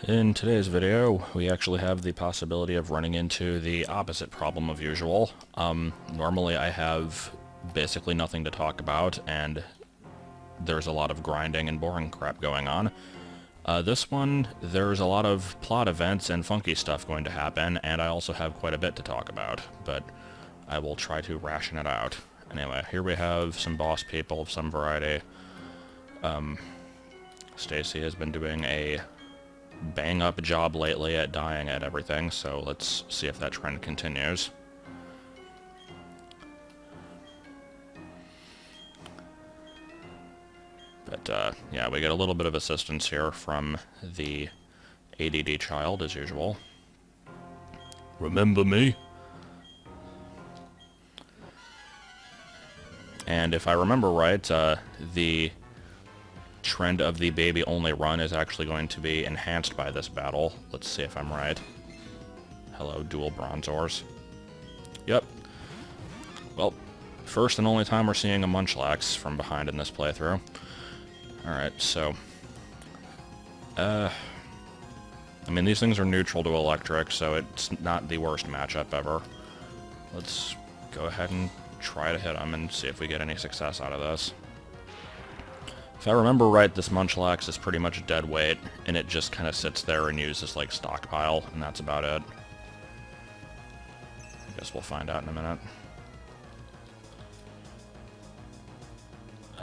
In today's video, we actually have the possibility of running into the opposite problem of usual. Normally I have basically nothing to talk about, and there's a lot of grinding and boring crap going on. This one, there's a lot of plot events and funky stuff going to happen, and I also have quite a bit to talk about, but I will try to ration it out. Anyway, here we have some boss people of some variety. Stacy has been doing a bang-up job lately at dying at everything, so let's see if that trend continues. But, yeah, we get a little bit of assistance here from the ADD child, as usual. Remember me? And if I remember right, the trend of the baby-only run is actually going to be enhanced by this battle. Let's see if I'm right. Hello, dual Bronzors. Yep. Well, first and only time we're seeing a Munchlax from behind in this playthrough. Alright, so... I mean, these things are neutral to electric, so it's not the worst matchup ever. Let's go ahead and try to hit them and see if we get any success out of this. If I remember right, this Munchlax is pretty much dead weight, and it just kind of sits there and uses, like, stockpile, and that's about it. I guess we'll find out in a minute.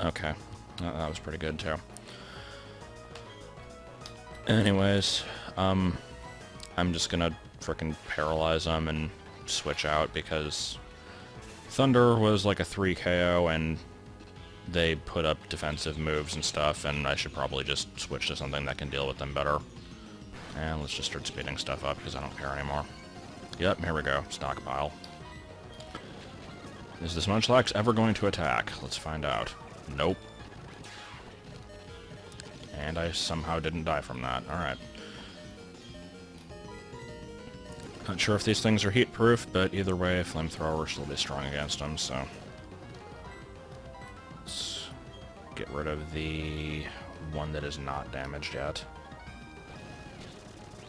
Okay. That was pretty good, too. Anyways, I'm just gonna frickin' paralyze them and switch out, because Thunder was like a 3 KO, and they put up defensive moves and stuff, and I should probably just switch to something that can deal with them better. And let's just start speeding stuff up, because I don't care anymore. Yep, here we go. Stockpile. Is this Munchlax ever going to attack? Let's find out. Nope. And I somehow didn't die from that. Alright. Not sure if these things are heat-proof, but either way, Flamethrower will be strong against them, so... let's get rid of the one that is not damaged yet.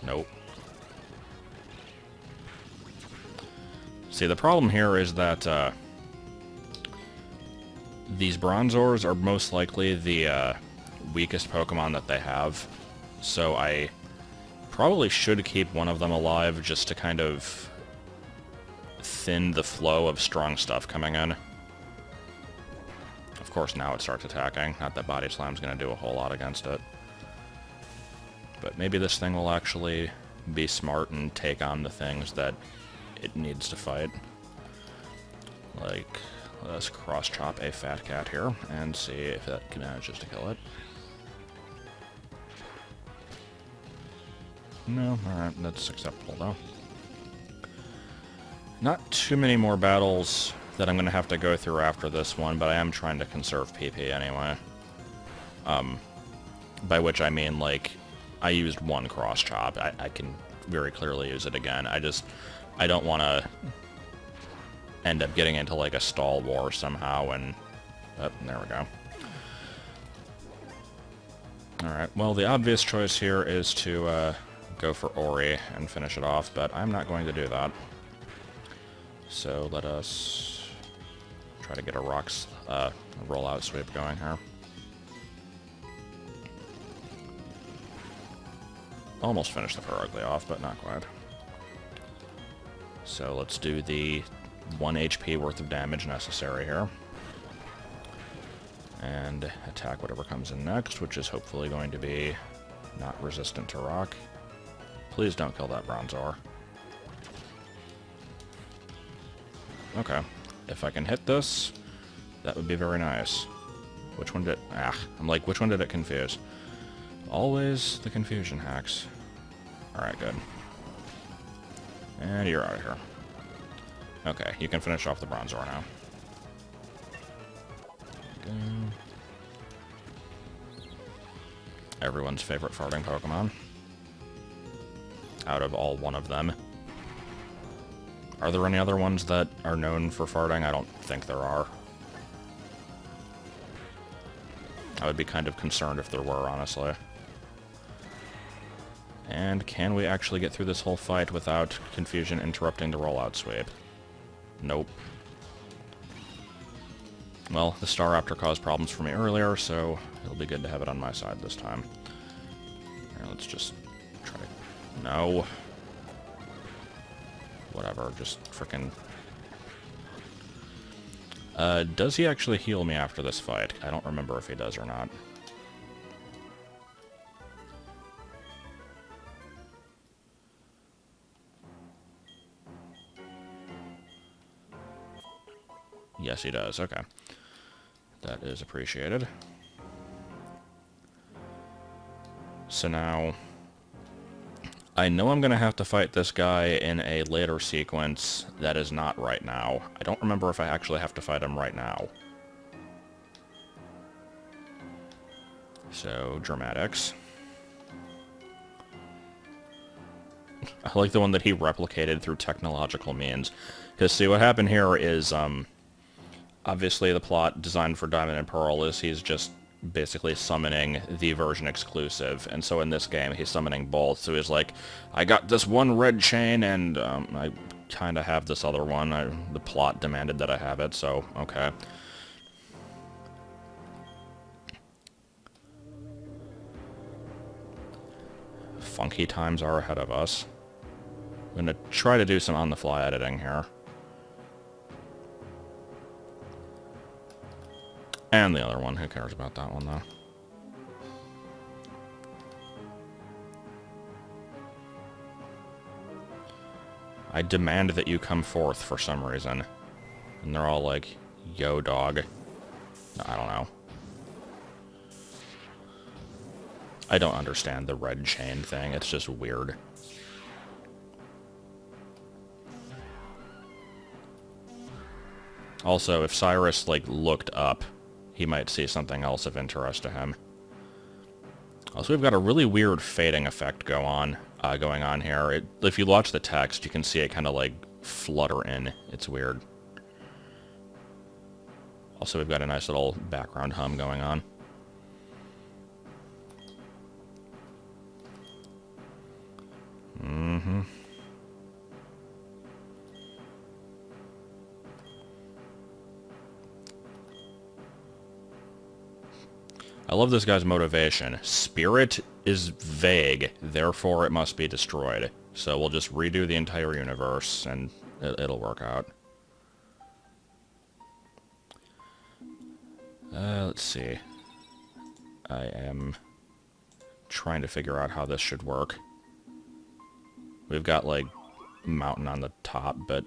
Nope. See, the problem here is that these Bronzors are most likely the weakest Pokemon that they have, so I probably should keep one of them alive just to kind of thin the flow of strong stuff coming in. Of course, now it starts attacking. Not that Body Slam's going to do a whole lot against it. But maybe this thing will actually be smart and take on the things that it needs to fight. Like, let's cross-chop a Fat Cat here and see if that manages to kill it. No, alright, that's acceptable though. Not too many more battles that I'm going to have to go through after this one, but I am trying to conserve PP anyway. By which I mean, like, I used one cross-chop. I can very clearly use it again. I don't want to end up getting into, like, a stall war somehow, and... oh, there we go. Alright, well, the obvious choice here is to, go for Ori and finish it off, but I'm not going to do that. So let us try to get a rocks rollout sweep going here. Almost finished the Ferrugly off, but not quite. So let's do the 1 HP worth of damage necessary here. And attack whatever comes in next, which is hopefully going to be not resistant to rock. Please don't kill that Bronzor. Okay. If I can hit this, that would be very nice. Which one did... I'm like, which one did it confuse? Always the confusion hacks. Alright, good. And you're out of here. Okay, you can finish off the Bronzor now. Go. Everyone's favorite farting Pokemon. Out of all one of them. Are there any other ones that are known for farting? I don't think there are. I would be kind of concerned if there were, honestly. And can we actually get through this whole fight without confusion interrupting the rollout sweep? Nope. Well, the Staraptor caused problems for me earlier, so it'll be good to have it on my side this time. Here, let's just try to... No. Whatever, just frickin'... does he actually heal me after this fight? I don't remember if he does or not. Yes, he does. Okay. That is appreciated. So now... I know I'm going to have to fight this guy in a later sequence that is not right now. I don't remember if I actually have to fight him right now. So, dramatics. I like the one that he replicated through technological means. Because, see, what happened here is, obviously the plot designed for Diamond and Pearl is he's just basically summoning the version exclusive, and so in this game he's summoning both, so he's like, I got this one red chain, and I kind of have this other one. The plot demanded that I have it, so okay. Funky times are ahead of us. I'm going to try to do some on-the-fly editing here. And the other one. Who cares about that one, though? I demand that you come forth for some reason. And they're all like, yo, dog. I don't know. I don't understand the red chain thing. It's just weird. Also, if Cyrus, like, looked up, he might see something else of interest to him. Also, we've got a really weird fading effect going on here. If you watch the text, you can see it kind of, like, flutter in. It's weird. Also, we've got a nice little background hum going on. Mm-hmm. I love this guy's motivation. Spirit is vague, therefore it must be destroyed. So we'll just redo the entire universe, and it'll work out. Let's see. I am trying to figure out how this should work. We've got, like, mountain on the top, but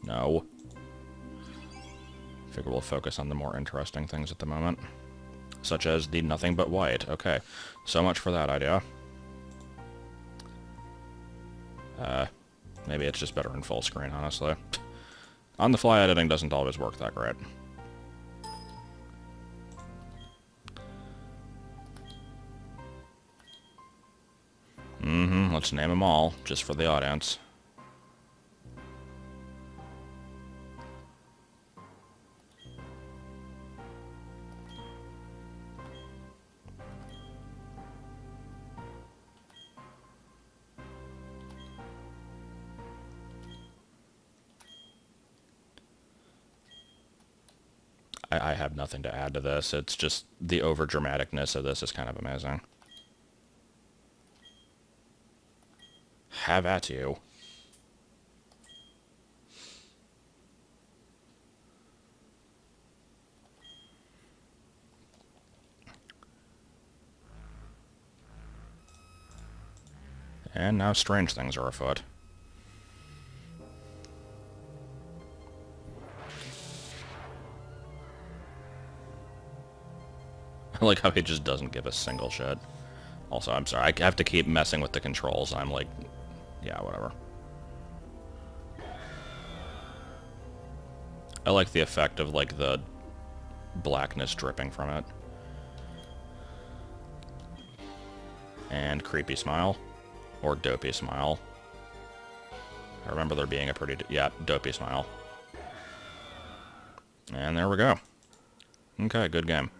no. Figure we'll focus on the more interesting things at the moment. Such as the nothing but white. Okay, so much for that idea. Maybe it's just better in full screen, honestly. On-the-fly editing doesn't always work that great. Mm-hmm, let's name them all, just for the audience. I have nothing to add to this. It's just the over-dramaticness of this is kind of amazing. Have at you. And now strange things are afoot. I like how he just doesn't give a single shit. Also, I'm sorry, I have to keep messing with the controls. I'm like, yeah, whatever. I like the effect of, like, the blackness dripping from it. And creepy smile. Or dopey smile. I remember there being a pretty... yeah, dopey smile. And there we go. Okay, good game.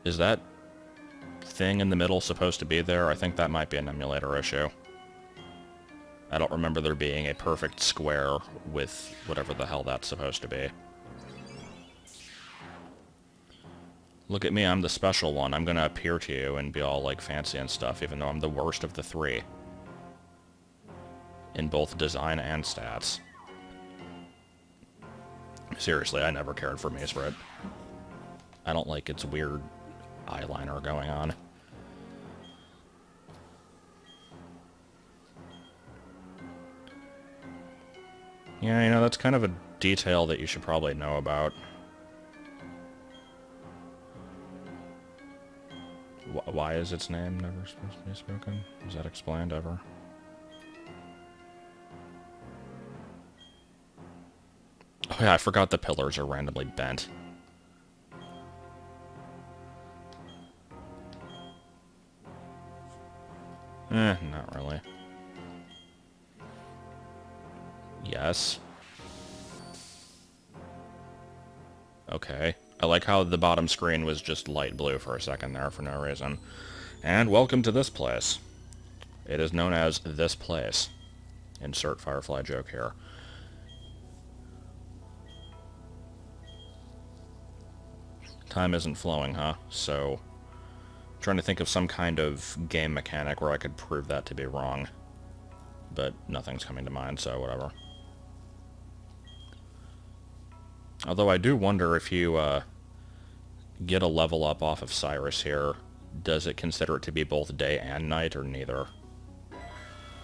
Is that thing in the middle supposed to be there? I think that might be an emulator issue. I don't remember there being a perfect square with whatever the hell that's supposed to be. Look at me, I'm the special one. I'm gonna appear to you and be all, like, fancy and stuff, even though I'm the worst of the three. In both design and stats. Seriously, I never cared for Maesprit. I don't like its weird eyeliner going on. Yeah, you know, that's kind of a detail that you should probably know about. Why is its name never supposed to be spoken? Is that explained ever? Oh yeah, I forgot the pillars are randomly bent. Not really. Yes. Okay. I like how the bottom screen was just light blue for a second there for no reason. And welcome to this place. It is known as this place. Insert Firefly joke here. Time isn't flowing, huh? So, I'm trying to think of some kind of game mechanic where I could prove that to be wrong. But nothing's coming to mind, so whatever. Although I do wonder if you get a level up off of Cyrus here, does it consider it to be both day and night, or neither?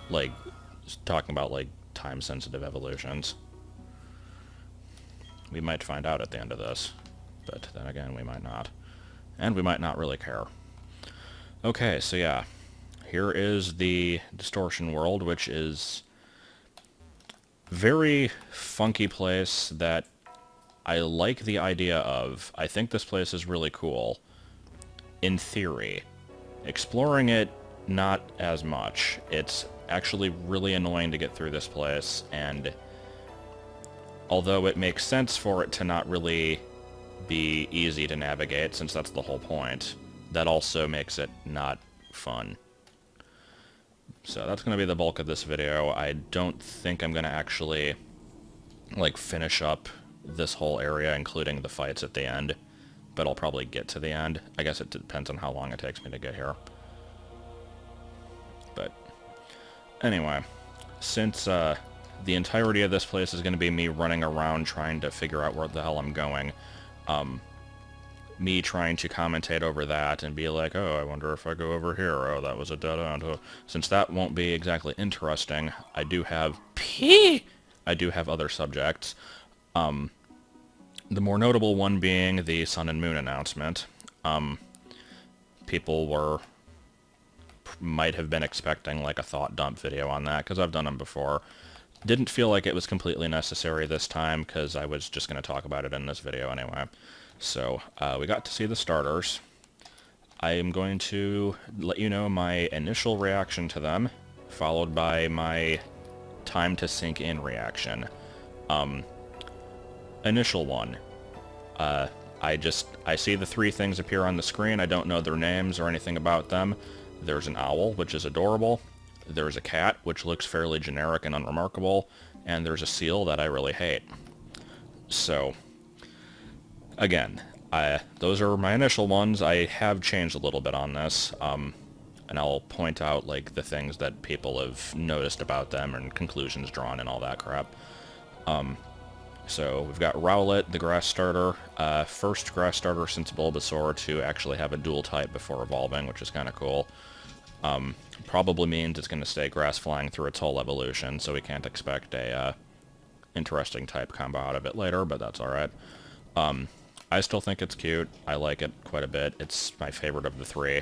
Like, talking about, like, time-sensitive evolutions. We might find out at the end of this, but then again, we might not. And we might not really care. Okay, so yeah. Here is the Distortion World, which is a very funky place that I like the idea of. I think this place is really cool. In theory. Exploring it, not as much. It's actually really annoying to get through this place, and although it makes sense for it to not really be easy to navigate, since that's the whole point, that also makes it not fun. So that's going to be the bulk of this video. I don't think I'm going to actually, like, finish up this whole area, including the fights at the end, but I'll probably get to the end. I guess it depends on how long it takes me to get here. But anyway, since the entirety of this place is going to be me running around trying to figure out where the hell I'm going, me trying to commentate over that and be like, oh, I wonder if I go over here, oh, that was a dead end. Since that won't be exactly interesting, I do have other subjects. The more notable one being the Sun and Moon announcement. People might have been expecting like a thought dump video on that, because I've done them before. Didn't feel like it was completely necessary this time, because I was just going to talk about it in this video anyway. So, we got to see the starters. I am going to let you know my initial reaction to them, followed by my time to sink in reaction. Initial one. I see the three things appear on the screen. I don't know their names or anything about them. There's an owl, which is adorable. There's a cat, which looks fairly generic and unremarkable. And there's a seal that I really hate. So, again, those are my initial ones. I have changed a little bit on this. And I'll point out, like, the things that people have noticed about them and conclusions drawn and all that crap. So we've got Rowlet, the grass starter, first grass starter since Bulbasaur to actually have a dual type before evolving, which is kind of cool. Probably means it's going to stay grass flying through its whole evolution, so we can't expect a interesting type combo out of it later, but that's alright. I still think it's cute. I like it quite a bit. It's my favorite of the three.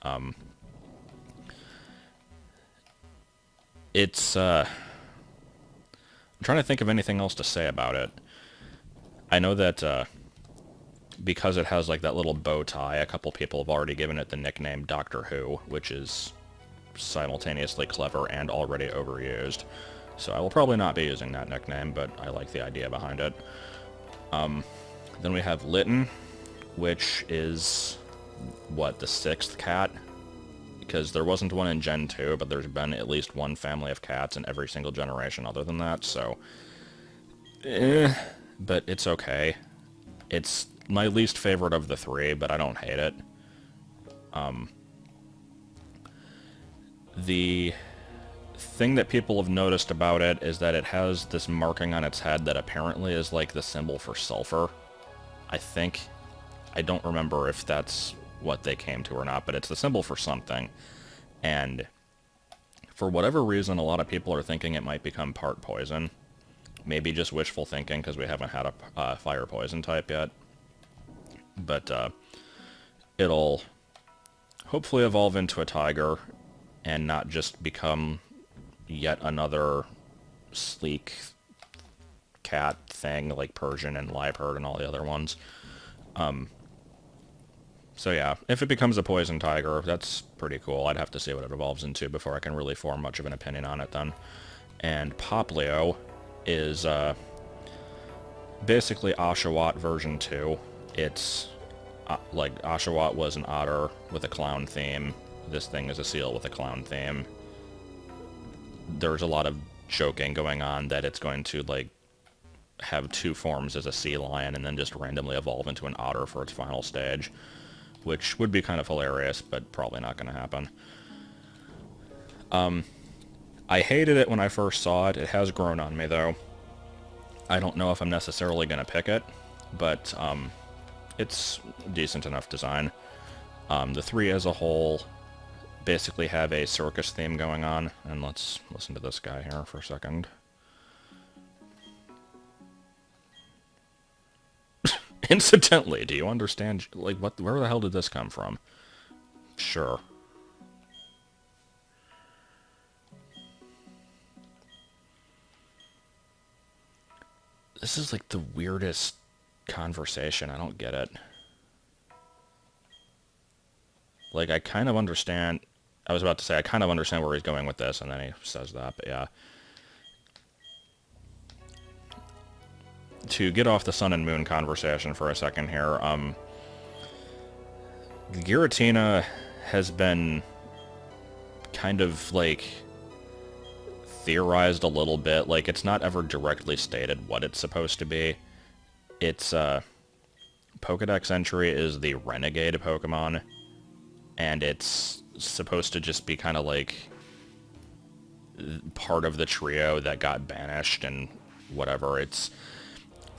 I'm trying to think of anything else to say about it. I know that because it has like that little bow tie, a couple people have already given it the nickname Doctor Who, which is simultaneously clever and already overused. So I will probably not be using that nickname, but I like the idea behind it. Then we have Lytton, which is, what, the 6th cat? Because there wasn't one in Gen 2, but there's been at least one family of cats in every single generation other than that, so... but it's okay. It's my least favorite of the 3, but I don't hate it. The thing that people have noticed about it is that it has this marking on its head that apparently is like the symbol for sulfur. I think. I don't remember if that's what they came to or not, but it's the symbol for something. And for whatever reason, a lot of people are thinking it might become part poison. Maybe just wishful thinking because we haven't had a fire poison type yet. But it'll hopefully evolve into a tiger and not just become yet another sleek cat thing like Persian and Liebherr and all the other ones. So yeah, if it becomes a poison tiger, that's pretty cool. I'd have to see what it evolves into before I can really form much of an opinion on it then. And Poplio is basically Oshawott version 2. It's like Oshawott was an otter with a clown theme. This thing is a seal with a clown theme. There's a lot of joking going on that it's going to like have 2 forms as a sea lion and then just randomly evolve into an otter for its final stage, which would be kind of hilarious, but probably not going to happen. I hated it when I first saw it. It has grown on me, though. I don't know if I'm necessarily going to pick it, but it's decent enough design. The 3 as a whole basically have a circus theme going on, and let's listen to this guy here for a second. Incidentally, do you understand, like, where the hell did this come from? Sure. This is, like, the weirdest conversation. I don't get it. Like, I kind of understand... I was about to say, I kind of understand where he's going with this, and then he says that, but yeah. To get off the sun and moon conversation for a second here, Giratina has been kind of, like, theorized a little bit. Like, it's not ever directly stated what it's supposed to be. Its Pokedex entry is the Renegade Pokemon, and it's supposed to just be kind of like part of the trio that got banished and whatever. It's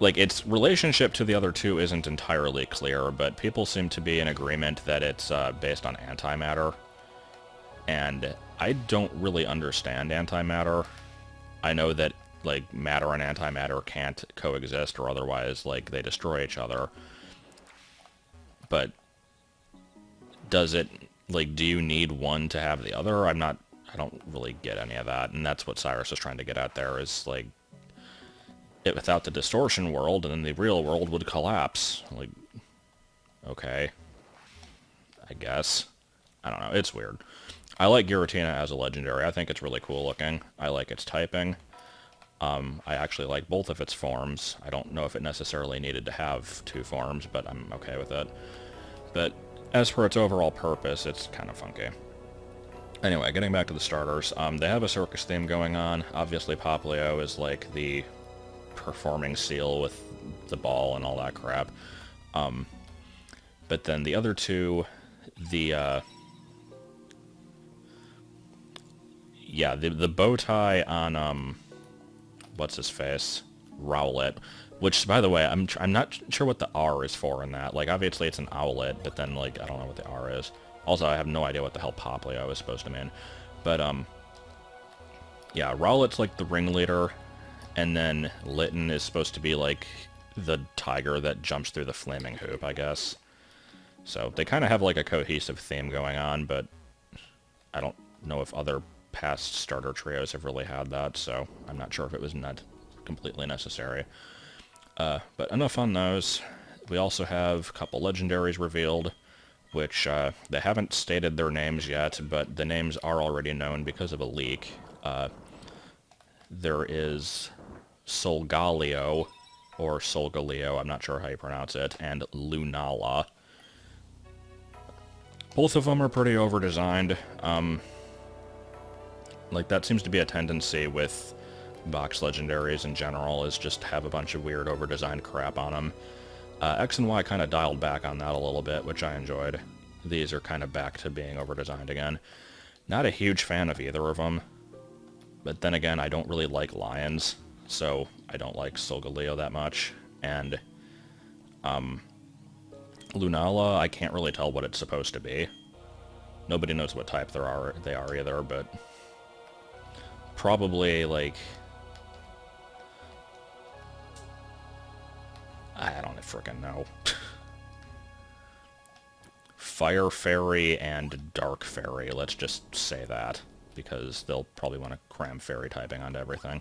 like its relationship to the other 2 isn't entirely clear, but people seem to be in agreement that it's based on antimatter. And I don't really understand antimatter. I know that like matter and antimatter can't coexist, or otherwise like they destroy each other. But does it, like, do you need one to have the other? I don't really get any of that, and that's what Cyrus is trying to get at there, is like, without the Distortion World, and then the real world would collapse. Like, okay. I guess. I don't know, it's weird. I like Giratina as a legendary. I think it's really cool looking. I like its typing. I actually like both of its forms. I don't know if it necessarily needed to have 2 forms, but I'm okay with it. But as for its overall purpose, it's kind of funky. Anyway, getting back to the starters, they have a circus theme going on. Obviously, Poplio is like the performing seal with the ball and all that crap. But then the other 2, the bow tie on what's his face, Rowlet, which, by the way, I'm not sure what the R is for in that. Like, obviously it's an owlet, but then, like, I don't know what the R is. Also, I have no idea what the hell Poplio is supposed to mean. But yeah, Rowlet's like the ringleader, and then Lytton is supposed to be like the tiger that jumps through the flaming hoop, I guess. So they kind of have like a cohesive theme going on, but I don't know if other past starter trios have really had that, so I'm not sure if it was not completely necessary. But enough on those. We also have a couple legendaries revealed, which they haven't stated their names yet, but the names are already known because of a leak. There is Solgaleo, or Solgaleo, I'm not sure how you pronounce it, and Lunala. Both of them are pretty over-designed. Like, that seems to be a tendency with box legendaries in general, is just have a bunch of weird over-designed crap on them. X and Y kind of dialed back on that a little bit, which I enjoyed. These are kind of back to being over-designed again. Not a huge fan of either of them, but then again, I don't really like lions, so I don't like Solgaleo that much. And Lunala, I can't really tell what it's supposed to be. Nobody knows what type they are either, but probably, like, I don't frickin' know. Fire Fairy and Dark Fairy, let's just say that, because they'll probably want to cram fairy typing onto everything.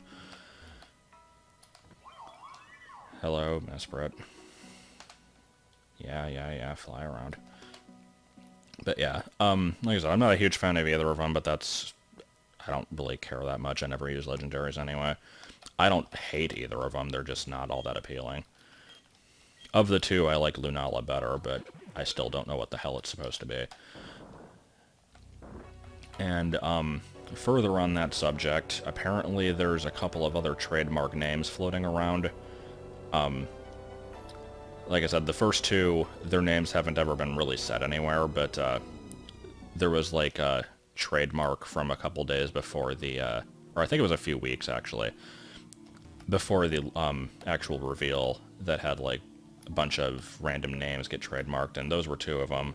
Hello, Mesprit. Yeah, fly around. But yeah, like I said, I'm not a huge fan of either of them, but that's... I don't really care that much. I never use Legendaries anyway. I don't hate either of them, they're just not all that appealing. Of the two, I like Lunala better, but I still don't know what the hell it's supposed to be. And, further on that subject, apparently there's a couple of other trademark names floating around. Like I said, the first two, their names haven't ever been really said anywhere, but, there was, like, a trademark from a couple days before the, or I think it was a few weeks, actually, before the, actual reveal that had, like, a bunch of random names get trademarked, and those were two of them.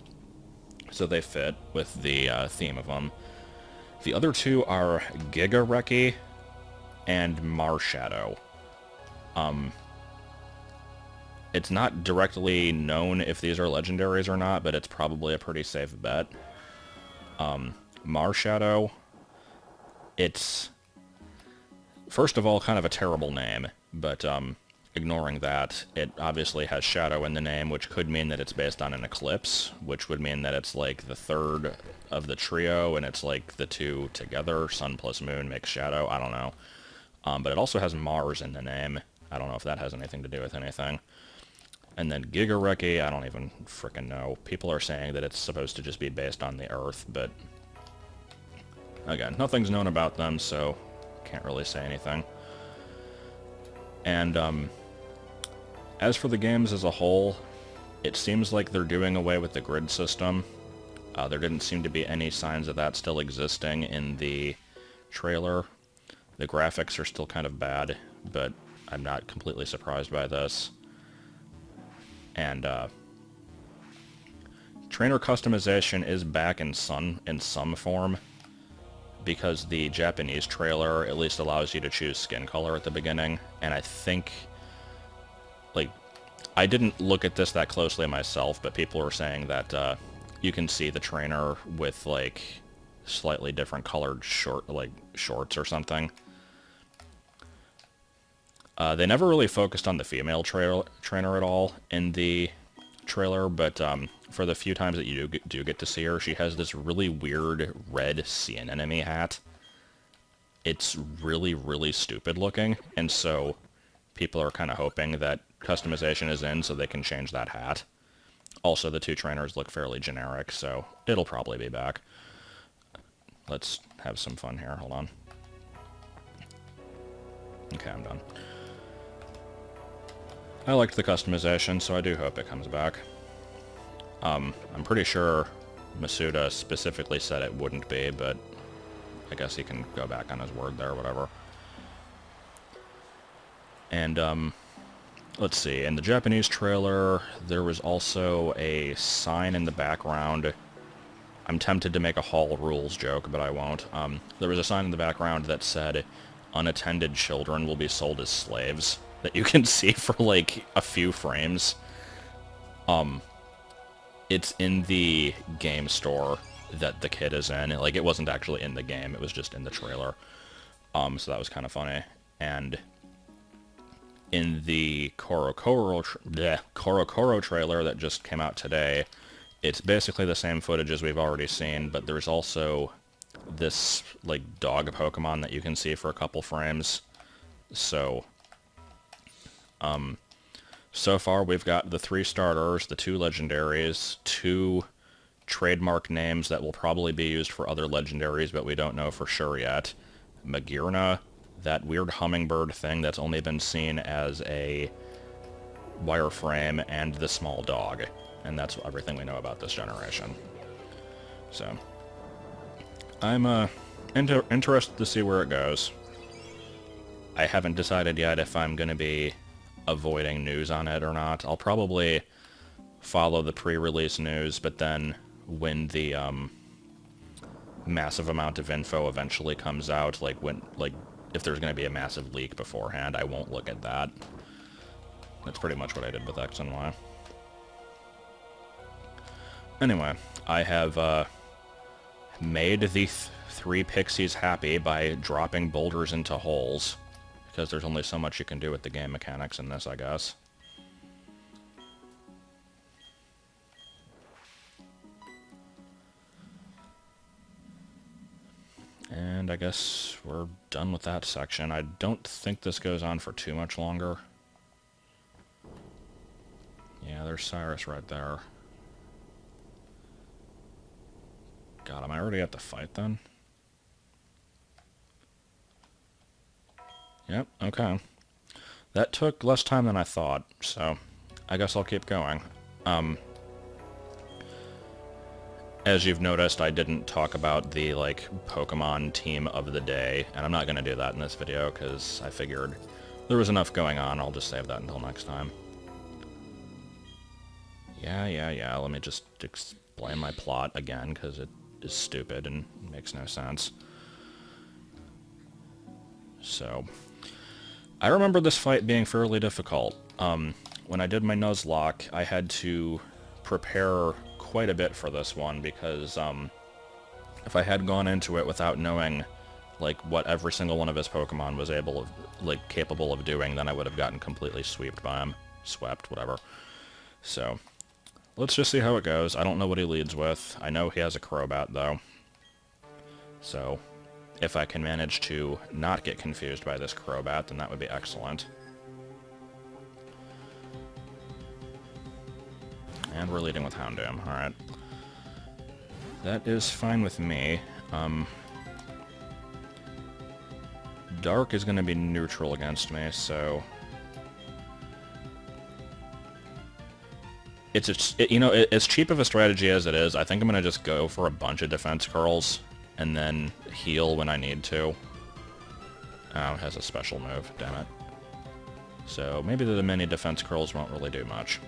So they fit with the theme of them. The other two are Gigareki and Marshadow. It's not directly known if these are legendaries or not, but it's probably a pretty safe bet. Marshadow, it's, first of all, kind of a terrible name, but ignoring that, it obviously has shadow in the name, which could mean that it's based on an eclipse, which would mean that it's like the third of the trio, and it's like the two together, sun plus moon makes shadow, I don't know. But it also has Mars in the name. I don't know if that has anything to do with anything. And then Gigareki, I don't even frickin' know. People are saying that it's supposed to just be based on the Earth, but again, nothing's known about them, so can't really say anything. And, as for the games as a whole, it seems like they're doing away with the grid system. There didn't seem to be any signs of that still existing in the trailer. The graphics are still kind of bad, but I'm not completely surprised by this. And, trainer customization is back in some form, because the Japanese trailer at least allows you to choose skin color at the beginning, and I think, like, I didn't look at this that closely myself, but people were saying that you can see the trainer with, like, slightly different colored shorts or something. They never really focused on the female trainer at all in the trailer, but for the few times that you do get to see her, she has this really weird red sea anemone hat. It's really, really stupid looking, and so people are kind of hoping that customization is in so they can change that hat. Also, the two trainers look fairly generic, so it'll probably be back. Let's have some fun here. Hold on. Okay, I'm done. I liked the customization, so I do hope it comes back. I'm pretty sure Masuda specifically said it wouldn't be, but I guess he can go back on his word there, whatever. And, let's see, in the Japanese trailer, there was also a sign in the background. I'm tempted to make a Hall Rules joke, but I won't. There was a sign in the background that said, unattended children will be sold as slaves, that you can see for, like, a few frames. It's in the game store that the kid is in. Like, it wasn't actually in the game, it was just in the trailer. So that was kind of funny. And in the Korokoro trailer that just came out today, it's basically the same footage as we've already seen, but there's also this, like, dog Pokemon that you can see for a couple frames. So, So far, we've got the 3 starters, the 2 legendaries, 2 trademark names that will probably be used for other legendaries, but we don't know for sure yet. Magirna, that weird hummingbird thing that's only been seen as a wireframe, and the small dog. And that's everything we know about this generation. So, I'm interested to see where it goes. I haven't decided yet if I'm going to be avoiding news on it or not. I'll probably follow the pre-release news, but then when the massive amount of info eventually comes out, like if there's going to be a massive leak beforehand, I won't look at that. That's pretty much what I did with X and Y. Anyway, I have made the 3 pixies happy by dropping boulders into holes, because there's only so much you can do with the game mechanics in this, I guess. And I guess we're done with that section. I don't think this goes on for too much longer. Yeah, there's Cyrus right there. God, am I already at the fight then? Yep, okay. That took less time than I thought, so I guess I'll keep going. As you've noticed, I didn't talk about the, Pokemon team of the day, and I'm not going to do that in this video, because I figured there was enough going on. I'll just save that until next time. Yeah, let me just explain my plot again, because it is stupid and makes no sense. So, I remember this fight being fairly difficult. When I did my Nuzlocke, I had to prepare quite a bit for this one, because if I had gone into it without knowing what every single one of his Pokemon was capable of doing, then I would have gotten completely swept by him. Swept, whatever. So, let's just see how it goes. I don't know what he leads with. I know he has a Crobat, though. So, if I can manage to not get confused by this Crobat, then that would be excellent. And we're leading with Houndoom. Alright. That is fine with me. Dark is going to be neutral against me, so... as cheap of a strategy as it is, I think I'm going to just go for a bunch of defense curls, and then heal when I need to. Oh, it has a special move, damn it. So maybe the mini defense curls won't really do much.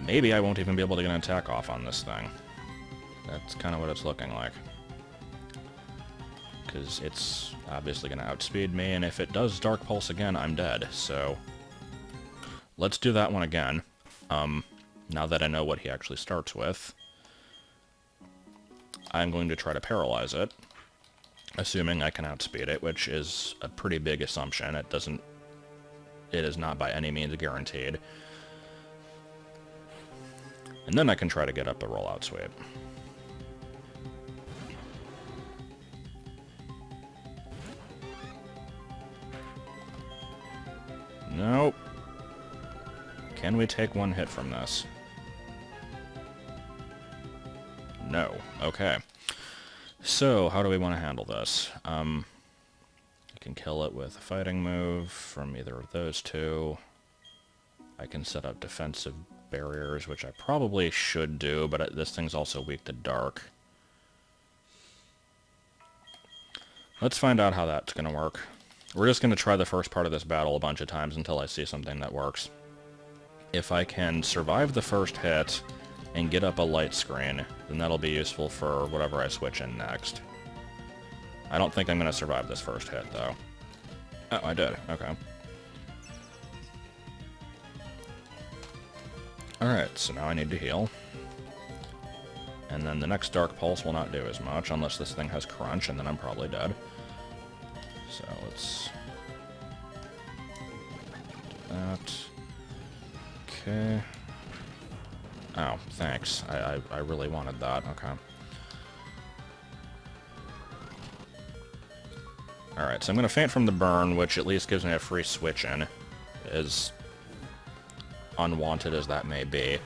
Maybe I won't even be able to get an attack off on this thing. That's kind of what it's looking like. Because it's obviously going to outspeed me, and if it does Dark Pulse again, I'm dead, so... Let's do that one again. Now that I know what he actually starts with. I'm going to try to paralyze it, assuming I can outspeed it, which is a pretty big assumption. It is not by any means guaranteed. And then I can try to get up a rollout sweep. Nope. Can we take one hit from this? No. Okay. So, how do we want to handle this? I can kill it with a fighting move from either of those two. I can set up defensive barriers, which I probably should do, but this thing's also weak to dark. Let's find out how that's going to work. We're just going to try the first part of this battle a bunch of times until I see something that works. If I can survive the first hit and get up a light screen, then that'll be useful for whatever I switch in next. I don't think I'm going to survive this first hit, though. Oh, I did. Okay. Alright, so now I need to heal. And then the next Dark Pulse will not do as much, unless this thing has Crunch, and then I'm probably dead. So, let's... do that. Okay. Oh, thanks. I really wanted that. Okay. Alright, so I'm going to feint from the burn, which at least gives me a free switch in. As unwanted as that may be.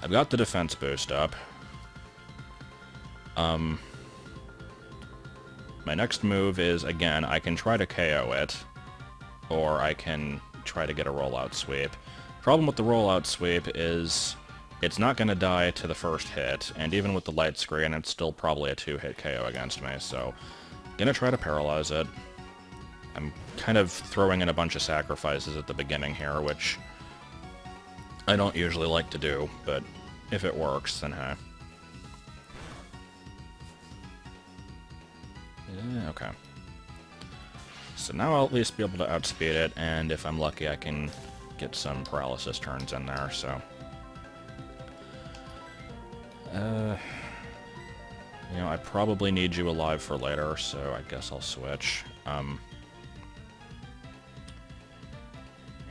I've got the defense boost up. My next move is, again, I can try to KO it, or I can try to get a rollout sweep. Problem with the rollout sweep is it's not going to die to the first hit, and even with the light screen, it's still probably a 2-hit KO against me, so I'm going to try to paralyze it. I'm kind of throwing in a bunch of sacrifices at the beginning here, which I don't usually like to do, but if it works, then hey. Yeah, okay. So now I'll at least be able to outspeed it, and if I'm lucky I can get some paralysis turns in there, so... you know, I probably need you alive for later, so I guess I'll switch.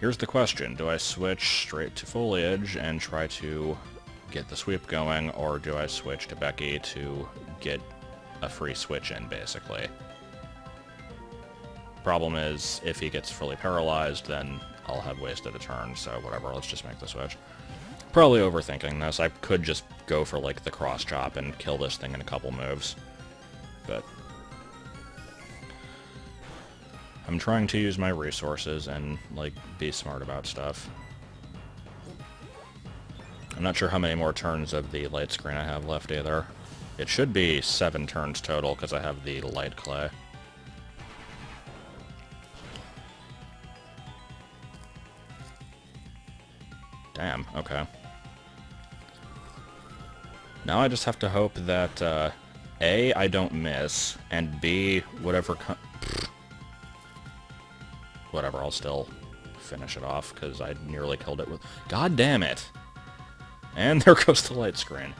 Here's the question. Do I switch straight to Foliage and try to get the sweep going, or do I switch to Becky to get a free switch in, basically? Problem is, if he gets fully paralyzed, then I'll have wasted a turn, so whatever, let's just make the switch. Probably overthinking this. I could just go for, like, the cross chop and kill this thing in a couple moves, but I'm trying to use my resources and, like, be smart about stuff. I'm not sure how many more turns of the light screen I have left either. It should be 7 turns total, because I have the light clay. Damn, okay. Now I just have to hope that, A, I don't miss, and B, whatever whatever, I'll still finish it off, because I nearly killed it with... God damn it! And there goes the light screen.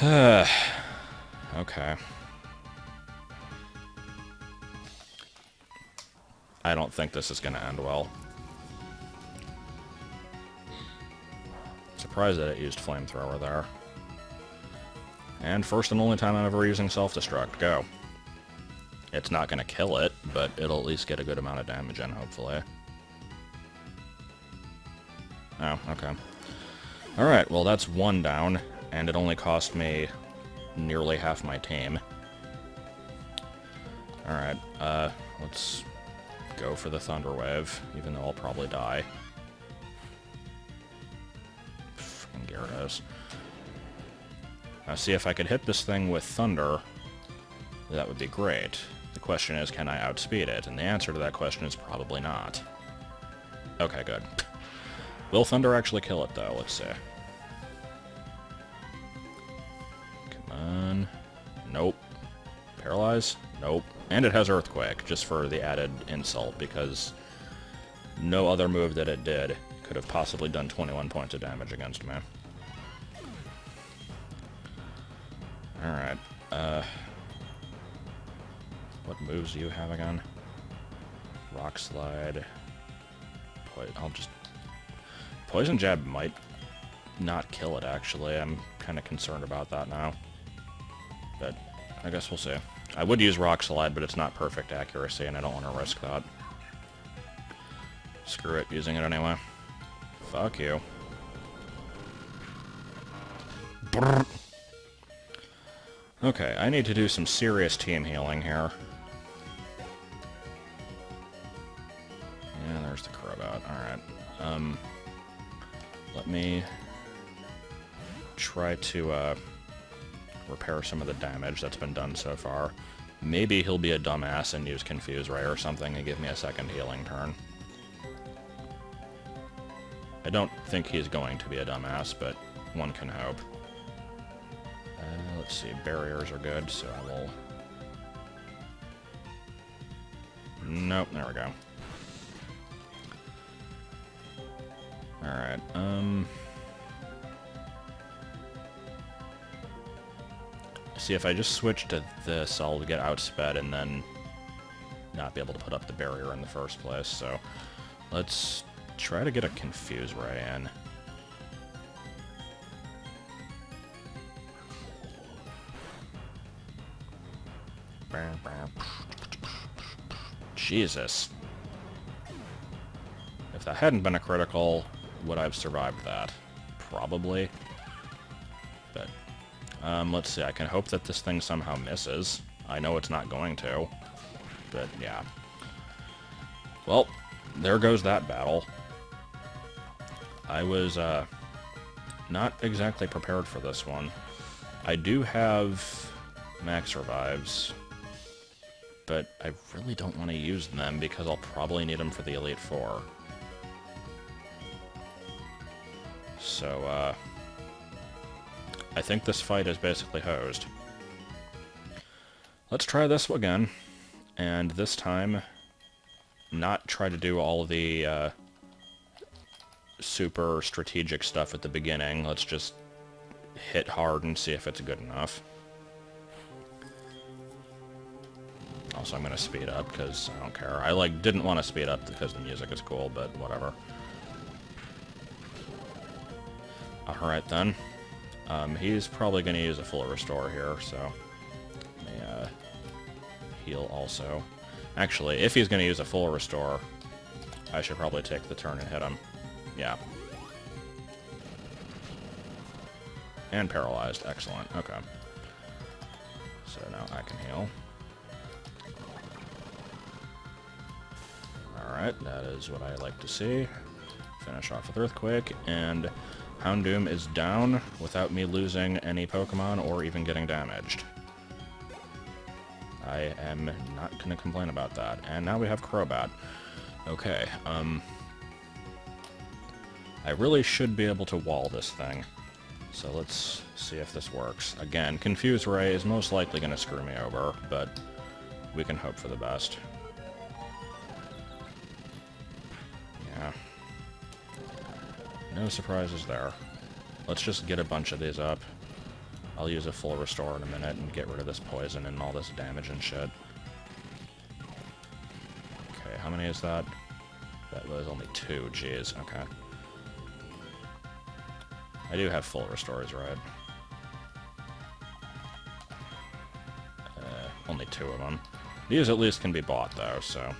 Okay. I don't think this is gonna end well. Surprised that it used Flamethrower there. And first and only time I'm ever using Self-Destruct. Go. It's not gonna kill it, but it'll at least get a good amount of damage in, hopefully. Oh, okay. Alright, well that's 1 down, and it only cost me nearly half my team. Alright, let's go for the Thunder Wave, even though I'll probably die. Fucking Gyarados. Now see, if I could hit this thing with Thunder, that would be great. The question is, can I outspeed it? And the answer to that question is probably not. Okay, good. Will Thunder actually kill it, though? Let's see. Come on. Nope. Paralyze? Nope. And it has Earthquake, just for the added insult, because no other move that it did could have possibly done 21 points of damage against me. Alright, what moves do you have again? Rock Slide. I'll just... Poison Jab might not kill it, actually. I'm kind of concerned about that now. But I guess we'll see. I would use Rock Slide, but it's not perfect accuracy, and I don't want to risk that. Screw it, using it anyway. Fuck you. Brrr. Okay, I need to do some serious team healing here. Yeah, there's the Crobat. Alright. Let me try to repair some of the damage that's been done so far. Maybe he'll be a dumbass and use Confuse Ray or something and give me a second healing turn. I don't think he's going to be a dumbass, but one can hope. Let's see, barriers are good, so I will... Nope, there we go. Alright, see, if I just switch to this, I'll get outsped and then not be able to put up the barrier in the first place, so let's try to get a Confuse Ray in. Jesus. If that hadn't been a critical, would I have survived that? Probably. But, let's see. I can hope that this thing somehow misses. I know it's not going to. But, yeah. Well, there goes that battle. I was, not exactly prepared for this one. I do have max revives, but I really don't want to use them because I'll probably need them for the Elite Four. So, I think this fight is basically hosed. Let's try this again, and this time, not try to do all the, super strategic stuff at the beginning. Let's just hit hard and see if it's good enough. Also, I'm gonna speed up because I don't care. I didn't want to speed up because the music is cool, but whatever. Alright then. He's probably gonna use a full restore here, so let me heal also. Actually, if he's gonna use a full restore, I should probably take the turn and hit him. Yeah. And paralyzed. Excellent. Okay. So now I can heal. Alright, that is what I like to see. Finish off with Earthquake, and Houndoom is down without me losing any Pokemon or even getting damaged. I am not going to complain about that. And now we have Crobat. Okay, I really should be able to wall this thing. So let's see if this works. Again, Confuse Ray is most likely going to screw me over, but we can hope for the best. Yeah. No surprises there. Let's just get a bunch of these up. I'll use a full restore in a minute and get rid of this poison and all this damage and shit. Okay, how many is that? That was only 2, jeez, okay. I do have full restores, right? Only 2 of them. These at least can be bought, though, so...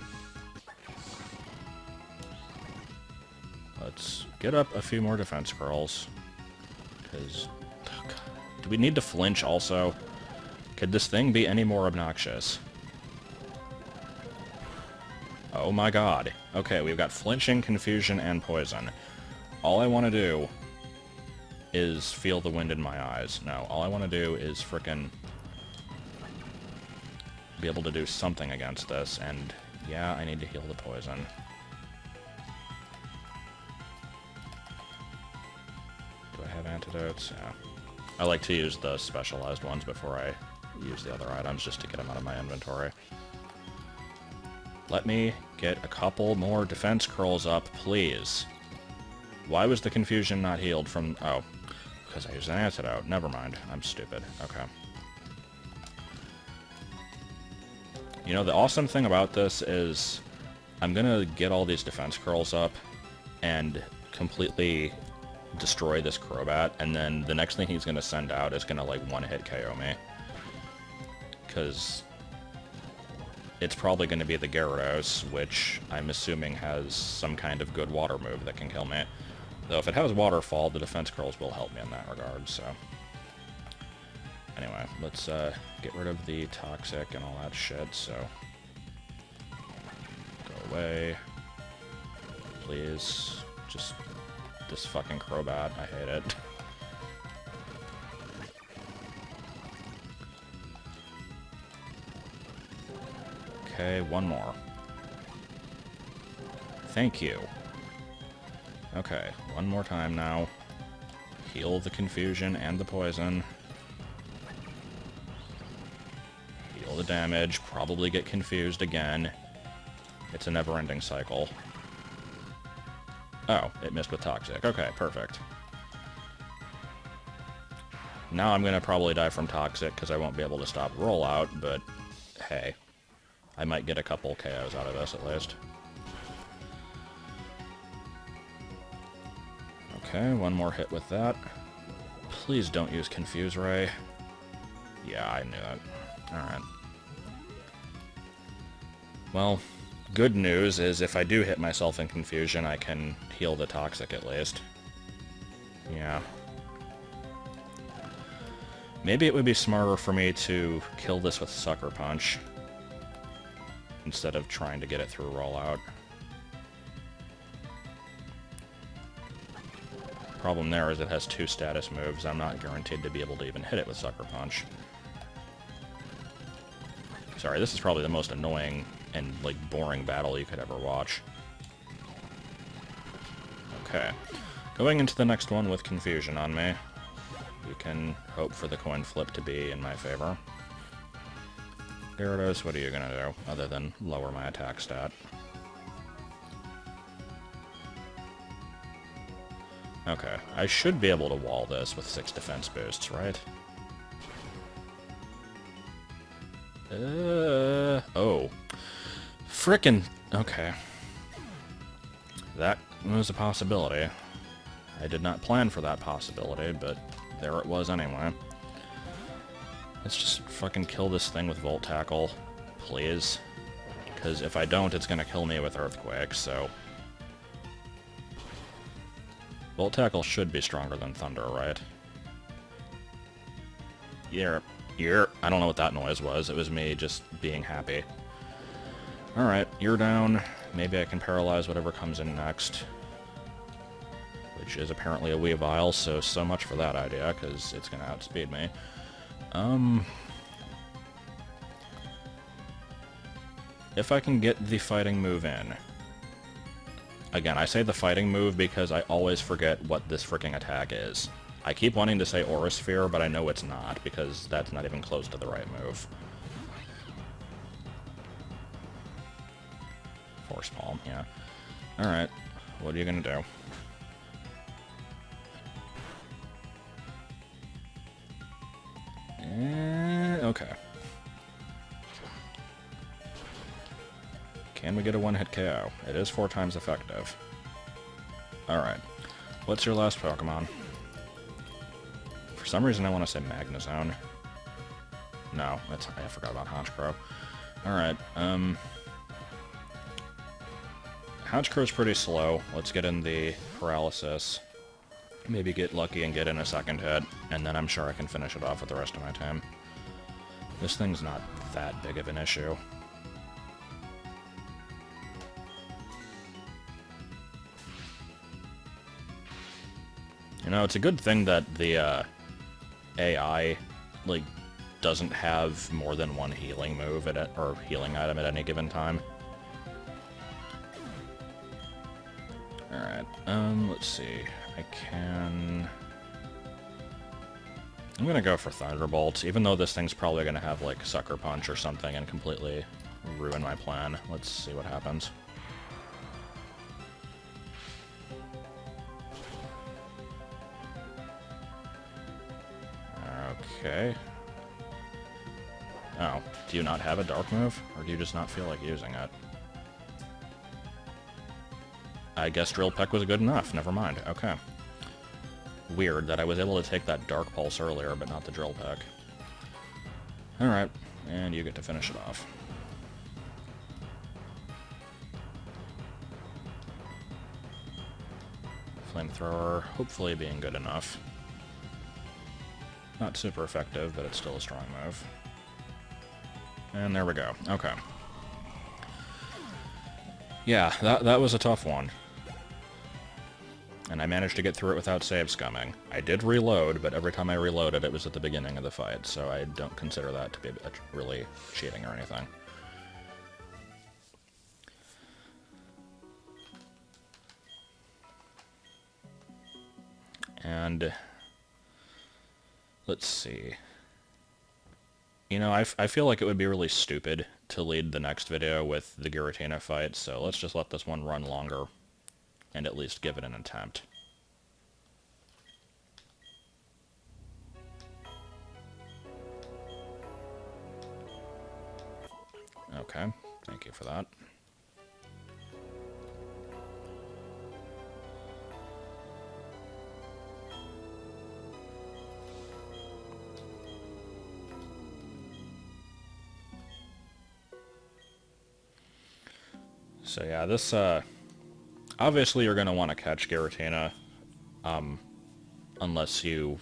Let's get up a few more defense curls. Because... Oh, do we need to flinch, also? Could this thing be any more obnoxious? Oh my god. Okay, we've got flinching, confusion, and poison. All I want to do is feel the wind in my eyes. No, all I want to do is frickin' be able to do something against this, and yeah, I need to heal the poison. Do I have antidotes? Yeah. I like to use the specialized ones before I use the other items, just to get them out of my inventory. Let me get a couple more defense curls up, please. Why was the confusion not healed from... Oh, because I used an antidote. Never mind. I'm stupid. Okay. You know, the awesome thing about this is I'm gonna get all these defense curls up and completely destroy this Crobat, and then the next thing he's gonna send out is gonna, like, one-hit KO me. Because it's probably gonna be the Gyarados, which I'm assuming has some kind of good water move that can kill me. Though if it has Waterfall, the defense curls will help me in that regard, so... Anyway, let's get rid of the Toxic and all that shit, so... Go away. Please. Just... This fucking Crobat, I hate it. Okay, one more. Thank you. Okay, one more time now. Heal the confusion and the poison. Heal the damage, probably get confused again. It's a never-ending cycle. Oh, it missed with Toxic. Okay, perfect. Now I'm gonna probably die from Toxic because I won't be able to stop Rollout, but hey. I might get a couple KOs out of this at least. Okay, one more hit with that. Please don't use Confuse Ray. Yeah, I knew it. Alright. Well, Good news is if I do hit myself in confusion, I can heal the toxic at least. Yeah. Maybe it would be smarter for me to kill this with Sucker Punch instead of trying to get it through Rollout. Problem there is it has 2 status moves. I'm not guaranteed to be able to even hit it with Sucker Punch. Sorry, this is probably the most annoying and, like, boring battle you could ever watch. Okay. Going into the next one with confusion on me. We can hope for the coin flip to be in my favor. Gyarados, what are you gonna do, other than lower my attack stat? Okay, I should be able to wall this with 6 defense boosts, right? Oh. Frickin'... Okay. That was a possibility. I did not plan for that possibility, but there it was anyway. Let's just fucking kill this thing with Volt Tackle, please. Because if I don't, it's gonna kill me with Earthquake, so... Volt Tackle should be stronger than Thunder, right? Yeah. I don't know what that noise was. It was me just being happy. Alright, you're down. Maybe I can paralyze whatever comes in next. Which is apparently a Weavile, so much for that idea, because it's going to outspeed me. If I can get the fighting move in. Again, I say the fighting move because I always forget what this freaking attack is. I keep wanting to say Aura Sphere, but I know it's not, because that's not even close to the right move. Force Palm, yeah. Alright, what are you gonna do? Okay. Can we get a one-hit KO? It is 4 times effective. Alright. What's your last Pokemon? For some reason I want to say Magnezone. No, I forgot about Honchkrow. Alright, Honchkrow's pretty slow. Let's get in the Paralysis. Maybe get lucky and get in a second hit, and then I'm sure I can finish it off with the rest of my time. This thing's not that big of an issue. You know, it's a good thing that the AI, like, doesn't have more than one healing move or healing item at any given time. Alright, let's see. I'm gonna go for Thunderbolt, even though this thing's probably gonna have, like, Sucker Punch or something and completely ruin my plan. Let's see what happens. Okay. Oh, do you not have a dark move? Or do you just not feel like using it? I guess Drill Peck was good enough. Never mind. Okay. Weird that I was able to take that Dark Pulse earlier, but not the Drill Peck. Alright, and you get to finish it off. Flamethrower, hopefully being good enough. Not super effective, but it's still a strong move. And there we go. Okay. Yeah, that was a tough one. And I managed to get through it without save scumming. I did reload, but every time I reloaded, it was at the beginning of the fight, so I don't consider that to be really cheating or anything. And let's see. You know, I feel like it would be really stupid to lead the next video with the Giratina fight, so let's just let this one run longer and at least give it an attempt. Okay, thank you for that. So yeah, this, obviously you're going to want to catch Giratina, unless you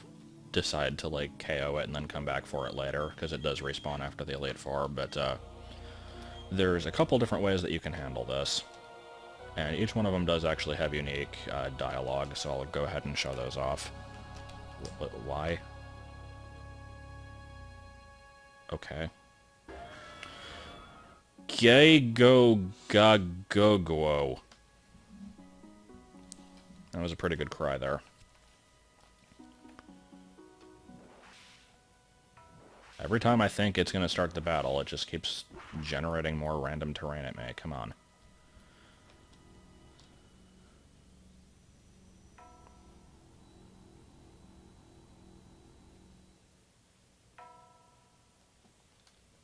decide to, like, KO it and then come back for it later, because it does respawn after the Elite Four, but, there's a couple different ways that you can handle this, and each one of them does actually have unique, dialogue, so I'll go ahead and show those off. Why? Okay. Gay-go-ga-go-go. That was a pretty good cry there. Every time I think it's going to start the battle, it just keeps generating more random terrain at me. Come on.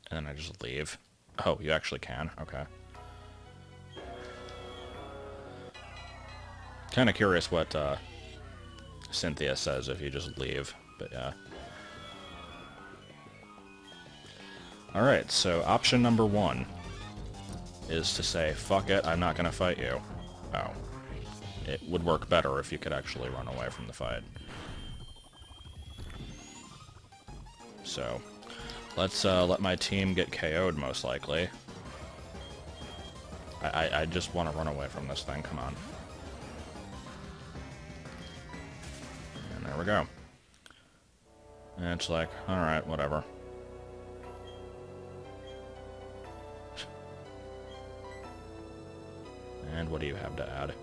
And then I just leave. Oh, you actually can? Okay. Kind of curious what Cynthia says if you just leave, but yeah. Alright, so option number 1 is to say, fuck it, I'm not gonna fight you. Oh. It would work better if you could actually run away from the fight. So, let's let my team get KO'd, most likely. I just want to run away from this thing, come on. And there we go. And it's like, alright, whatever. And what do you have to add?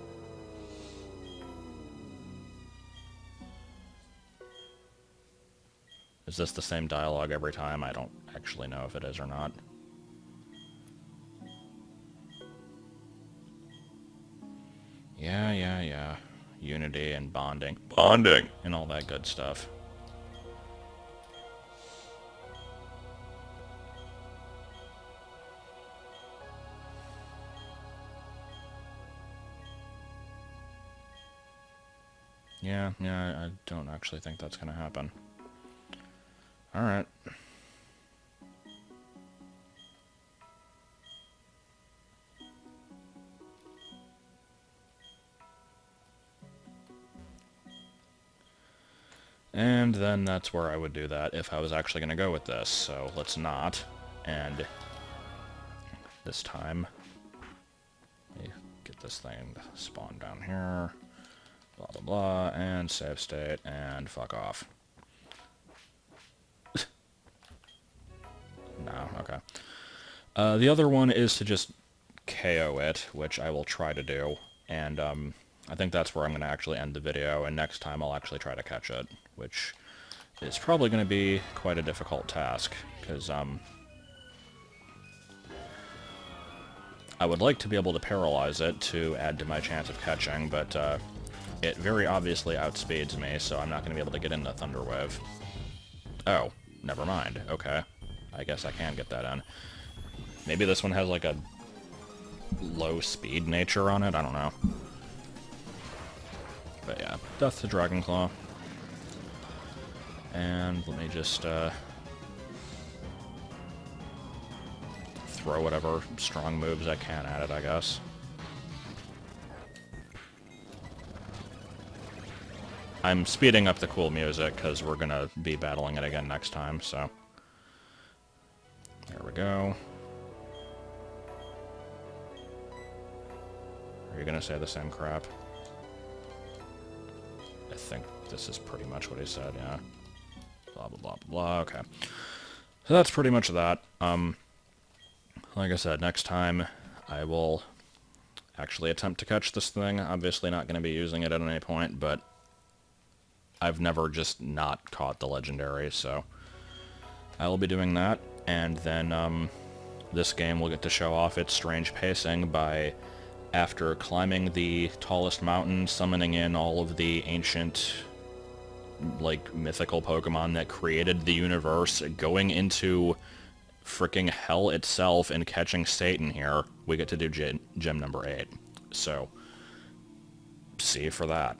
Is this the same dialogue every time? I don't actually know if it is or not. Yeah. Unity and bonding. Bonding! And all that good stuff. Yeah, I don't actually think that's gonna happen. Alright. And then that's where I would do that if I was actually gonna go with this, so let's not. And this time, let me get this thing to spawn down here. Blah, blah, blah, and save state, and fuck off. No, okay. The other one is to just KO it, which I will try to do, and I think that's where I'm going to actually end the video, and next time I'll actually try to catch it, which is probably going to be quite a difficult task, because I would like to be able to paralyze it to add to my chance of catching, but it very obviously outspeeds me, so I'm not going to be able to get in the Thunder Wave. Oh, never mind. Okay. I guess I can get that in. Maybe this one has like a low speed nature on it? I don't know. But yeah, Death to Dragonclaw. And let me just throw whatever strong moves I can at it, I guess. I'm speeding up the cool music because we're going to be battling it again next time, so. There we go. Are you going to say the same crap? I think this is pretty much what he said, yeah. Blah, blah, blah, blah, blah, okay. So that's pretty much that. Like I said, next time I will actually attempt to catch this thing. Obviously not going to be using it at any point, but I've never just not caught the Legendary, so I will be doing that, and then this game will get to show off its strange pacing by, after climbing the tallest mountain, summoning in all of the ancient, like, mythical Pokemon that created the universe, going into fricking hell itself and catching Satan here, we get to do gym number 8. So, see you for that.